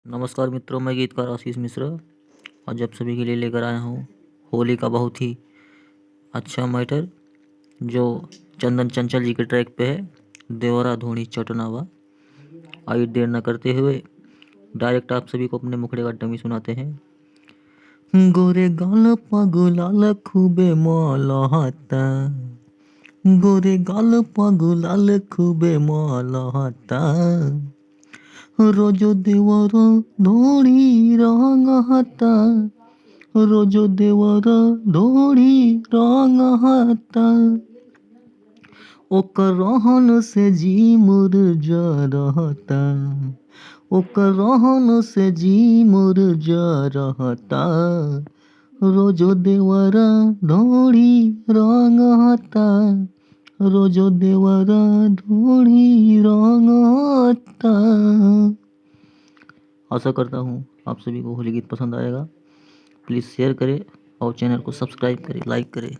नमस्कार मित्रों, मैं गीतकार आशीष मिश्रा आज आप सभी के लिए लेकर आया हूँ होली का बहुत ही अच्छा मैटर जो चंदन चंचल जी के ट्रैक पे है। देवरा धोनी चटनावा। आइए देर न करते हुए डायरेक्ट आप सभी को अपने मुखड़े का डमी सुनाते हैं। गोरे गाल पगुलाल खूबे मलहता, गोरे गाल पगुलाल खूबे मलहता, रोजो देवर धोड़ी रंगहता, रोजो देवर धोड़ी रंगहता, ओकर रहन से जी मुरझरहता, ओकर रहन से जी मुरझरहता, रोजो देवर धोड़ी रंगहता, रोजो देवर धोड़ी रंगहता। आशा करता हूँ आप सभी को होली गीत पसंद आएगा। प्लीज़ शेयर करें और चैनल को सब्सक्राइब करें, लाइक करें।